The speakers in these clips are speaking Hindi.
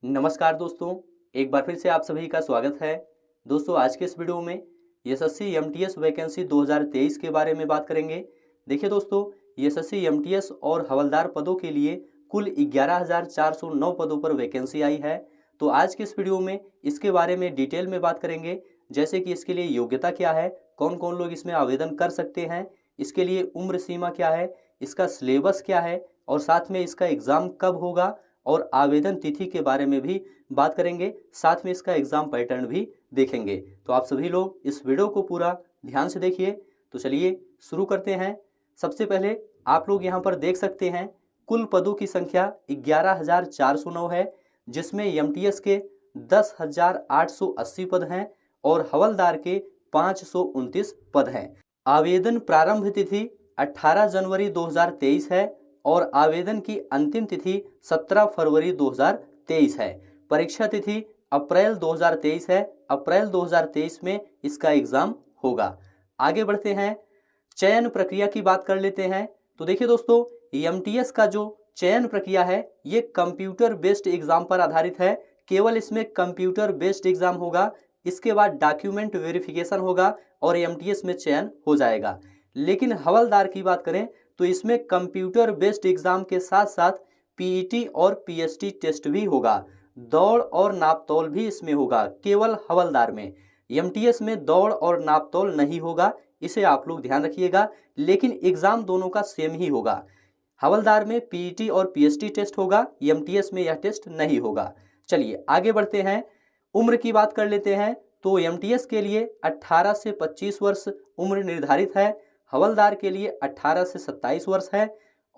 नमस्कार दोस्तों, एक बार फिर से आप सभी का स्वागत है। दोस्तों, आज के इस वीडियो में एसएससी एमटीएस वैकेंसी 2023 के बारे में बात करेंगे। देखिए दोस्तों, एसएससी एमटीएस और हवलदार पदों के लिए कुल 11,409 पदों पर वैकेंसी आई है। तो आज के इस वीडियो में इसके बारे में डिटेल में बात करेंगे, जैसे कि इसके लिए योग्यता क्या है, कौन कौन लोग इसमें आवेदन कर सकते हैं, इसके लिए उम्र सीमा क्या है, इसका सिलेबस क्या है और साथ में इसका एग्ज़ाम कब होगा और आवेदन तिथि के बारे में भी बात करेंगे। साथ में इसका एग्ज़ाम पैटर्न भी देखेंगे। तो आप सभी लोग इस वीडियो को पूरा ध्यान से देखिए। तो चलिए शुरू करते हैं। सबसे पहले आप लोग यहाँ पर देख सकते हैं कुल पदों की संख्या 11,409 है, जिसमें एमटीएस के 10,880 पद हैं और हवलदार के 529 पद हैं। आवेदन प्रारंभ तिथि 18 जनवरी 2023 है और आवेदन की अंतिम तिथि 17 फरवरी 2023 है। परीक्षा तिथि अप्रैल 2023 है। अप्रैल 2023 में इसका एग्ज़ाम होगा। आगे बढ़ते हैं, चयन प्रक्रिया की बात कर लेते हैं। तो देखिए दोस्तों, एमटीएस का जो चयन प्रक्रिया है ये कंप्यूटर बेस्ड एग्ज़ाम पर आधारित है। केवल इसमें कंप्यूटर बेस्ड एग्ज़ाम होगा। इसके बाद डॉक्यूमेंट वेरिफिकेशन होगा और एमटीएस में चयन हो जाएगा। लेकिन हवलदार की बात करें तो इसमें कंप्यूटर बेस्ड एग्ज़ाम के साथ साथ पीईटी और पीएसटी टेस्ट भी होगा। दौड़ और नापतोल भी इसमें होगा, केवल हवलदार में। एमटीएस में दौड़ और नापतोल नहीं होगा, इसे आप लोग ध्यान रखिएगा। लेकिन एग्ज़ाम दोनों का सेम ही होगा। हवलदार में पीईटी और पीएसटी टेस्ट होगा, एमटीएस में यह टेस्ट नहीं होगा। चलिए आगे बढ़ते हैं, उम्र की बात कर लेते हैं। तो एमटीएस के लिए 18 से 25 वर्ष उम्र निर्धारित है। हवलदार के लिए 18 से 27 वर्ष है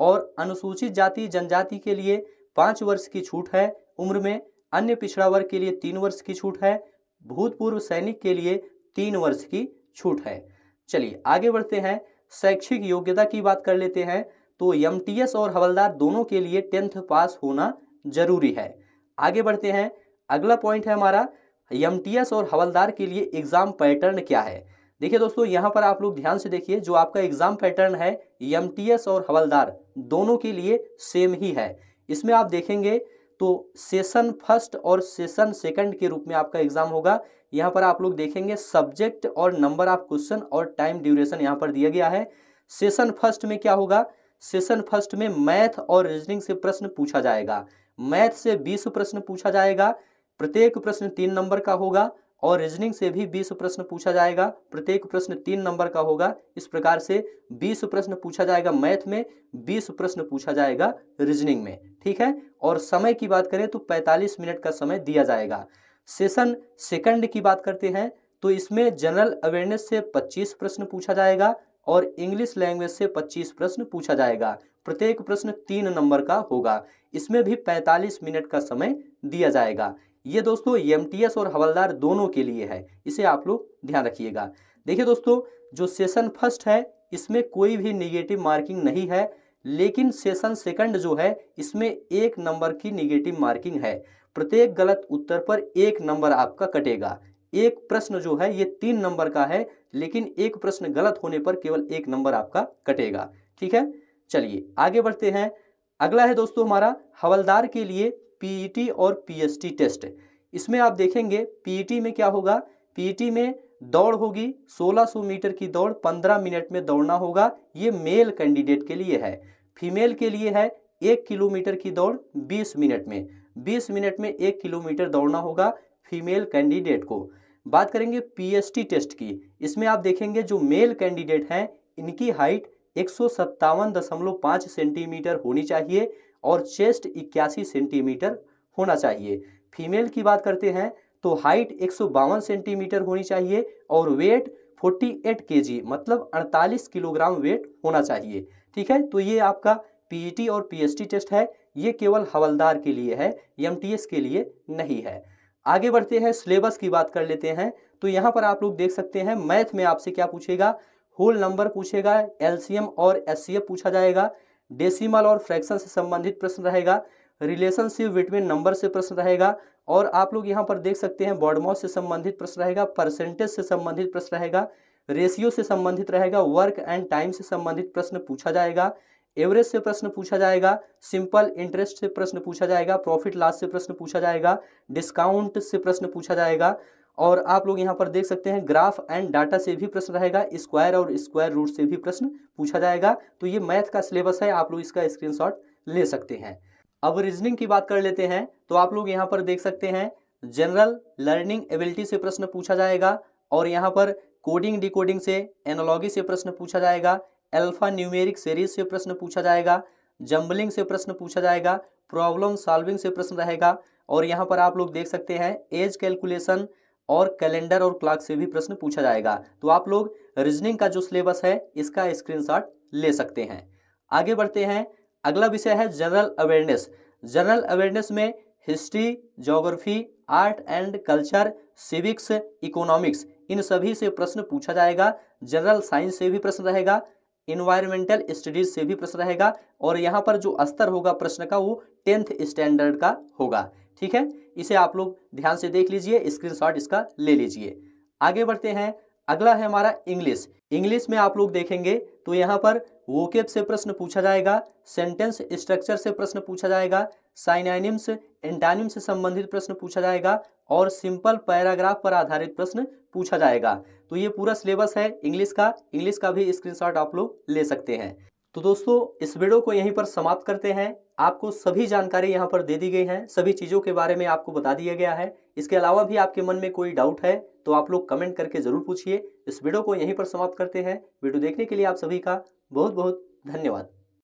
और अनुसूचित जाति जनजाति के लिए 5 वर्ष की छूट है उम्र में। अन्य पिछड़ा वर्ग के लिए 3 वर्ष की छूट है। भूतपूर्व सैनिक के लिए 3 वर्ष की छूट है। चलिए आगे बढ़ते हैं, शैक्षिक योग्यता की बात कर लेते हैं। तो एमटीएस और हवलदार दोनों के लिए 10th पास होना जरूरी है। आगे बढ़ते हैं, अगला पॉइंट है हमारा एमटीएस और हवलदार के लिए एग्ज़ाम पैटर्न क्या है। देखिए दोस्तों, यहाँ पर आप लोग ध्यान से देखिए, जो आपका एग्ज़ाम पैटर्न है एमटीएस और हवलदार दोनों के लिए सेम ही है। इसमें आप देखेंगे तो सेशन फर्स्ट और सेशन सेकंड के रूप में आपका एग्ज़ाम होगा। यहाँ पर आप लोग देखेंगे सब्जेक्ट और नंबर ऑफ क्वेश्चन और टाइम ड्यूरेशन यहाँ पर दिया गया है। सेशन फर्स्ट में क्या होगा, सेशन फर्स्ट में मैथ और रीजनिंग से प्रश्न पूछा जाएगा। मैथ से 20 प्रश्न पूछा जाएगा, प्रत्येक प्रश्न 3 नंबर का होगा। और रीजनिंग से भी 20 प्रश्न पूछा जाएगा, प्रत्येक प्रश्न 3 नंबर का होगा। इस प्रकार से 20 प्रश्न पूछा जाएगा मैथ में, 20 प्रश्न पूछा जाएगा रीजनिंग में, ठीक है। और समय की बात करें तो 45 मिनट का समय दिया जाएगा। सेशन सेकंड की बात करते हैं तो इसमें जनरल अवेयरनेस से 25 प्रश्न पूछा जाएगा और इंग्लिश लैंग्वेज से 25 प्रश्न पूछा जाएगा। प्रत्येक प्रश्न 3 नंबर का होगा। इसमें भी 45 मिनट का समय दिया जाएगा। ये दोस्तों एमटीएस और हवलदार दोनों के लिए है, इसे आप लोग ध्यान रखिएगा। देखिए दोस्तों, जो सेशन फर्स्ट है इसमें कोई भी नेगेटिव मार्किंग नहीं है, लेकिन सेशन सेकंड जो है इसमें 1 नंबर की नेगेटिव मार्किंग है। प्रत्येक गलत उत्तर पर 1 नंबर आपका कटेगा। एक प्रश्न जो है ये 3 नंबर का है, लेकिन एक प्रश्न गलत होने पर केवल 1 नंबर आपका कटेगा, ठीक है। चलिए आगे बढ़ते हैं, अगला है दोस्तों हमारा हवलदार के लिए पीईटी और पीएसटी टेस्ट। इसमें आप देखेंगे पीईटी में क्या होगा, पीईटी में दौड़ होगी 1600 मीटर की दौड़ 15 मिनट में दौड़ना होगा। ये मेल कैंडिडेट के लिए है। फीमेल के लिए है 1 किलोमीटर की दौड़ 20 मिनट में। 20 मिनट में 1 किलोमीटर दौड़ना होगा फीमेल कैंडिडेट को। बात करेंगे पीएसटी टेस्ट की। इसमें आप देखेंगे जो मेल कैंडिडेट हैं इनकी हाइट 157.5 सेंटीमीटर होनी चाहिए और चेस्ट 81 सेंटीमीटर होना चाहिए। फीमेल की बात करते हैं तो हाइट 152 सेंटीमीटर होनी चाहिए और वेट 48 केजी मतलब 48 किलोग्राम वेट होना चाहिए, ठीक है। तो ये आपका पीईटी और पीएसटी टेस्ट है, ये केवल हवलदार के लिए है, एमटीएस के लिए नहीं है। आगे बढ़ते हैं, सिलेबस की बात कर लेते हैं। तो यहाँ पर आप लोग देख सकते हैं मैथ में आपसे क्या पूछेगा, होल नंबर पूछेगा, एलसीएम और एचसीएफ पूछा जाएगा, डेसिमल और फ्रैक्शन से संबंधित प्रश्न रहेगा, रिलेशनशिप बिटवीन नंबर से प्रश्न रहेगा और आप लोग यहाँ पर देख सकते हैं बॉडमॉस से संबंधित प्रश्न रहेगा, परसेंटेज से संबंधित प्रश्न रहेगा, रेशियो से संबंधित रहेगा, वर्क एंड टाइम से संबंधित प्रश्न पूछा जाएगा, एवरेज से प्रश्न पूछा जाएगा, सिंपल इंटरेस्ट से प्रश्न पूछा जाएगा, प्रॉफिट लॉस से प्रश्न पूछा जाएगा, डिस्काउंट से प्रश्न पूछा जाएगा, और आप लोग यहाँ पर देख सकते हैं ग्राफ एंड डाटा से भी प्रश्न रहेगा, स्क्वायर और स्क्वायर रूट से भी प्रश्न पूछा जाएगा। तो ये मैथ का सिलेबस है, आप लोग इसका स्क्रीनशॉट ले सकते हैं। अब रीजनिंग की बात कर लेते हैं, तो आप लोग यहाँ पर देख सकते हैं जनरल लर्निंग एबिलिटी से प्रश्न पूछा जाएगा, और यहाँ पर कोडिंग डिकोडिंग से, एनालॉजी से प्रश्न पूछा जाएगा, अल्फा न्यूमेरिक सीरीज से प्रश्न पूछा जाएगा, जंबलिंग से प्रश्न पूछा जाएगा, प्रॉब्लम सॉल्विंग से प्रश्न रहेगा, और यहाँ पर आप लोग देख सकते हैं एज कैलकुलेशन और कैलेंडर और क्लॉक से भी प्रश्न पूछा जाएगा। तो आप लोग रीजनिंग का जो सिलेबस है इसका स्क्रीनशॉट ले सकते हैं। आगे बढ़ते हैं, अगला विषय है जनरल अवेयरनेस। जनरल अवेयरनेस में history, geography, art and culture, civics, economics, इन सभी से प्रश्न पूछा जाएगा। जनरल साइंस से भी प्रश्न रहेगा, इन्वायरमेंटल स्टडीज से भी प्रश्न रहेगा, और यहाँ पर जो स्तर होगा प्रश्न का वो 10th स्टैंडर्ड का होगा। ठीक है, इसे आप लोग ध्यान से देख लीजिए, स्क्रीनशॉट इसका ले लीजिए। आगे बढ़ते हैं, अगला है हमारा इंग्लिश। इंग्लिश में आप लोग देखेंगे तो यहाँ पर वोकेब से प्रश्न पूछा जाएगा, सेंटेंस स्ट्रक्चर से प्रश्न पूछा जाएगा, साइनोनिम्स एंटोनिम से संबंधित प्रश्न पूछा जाएगा, और सिंपल पैराग्राफ पर आधारित प्रश्न पूछा जाएगा। तो ये पूरा सिलेबस है इंग्लिश का भी स्क्रीनशॉट आप लोग ले सकते हैं। तो दोस्तों इस वीडियो को यहीं पर समाप्त करते हैं। आपको सभी जानकारी यहाँ पर दे दी गई है, सभी चीज़ों के बारे में आपको बता दिया गया है। इसके अलावा भी आपके मन में कोई डाउट है तो आप लोग कमेंट करके ज़रूर पूछिए। इस वीडियो को यहीं पर समाप्त करते हैं। वीडियो देखने के लिए आप सभी का बहुत बहुत धन्यवाद।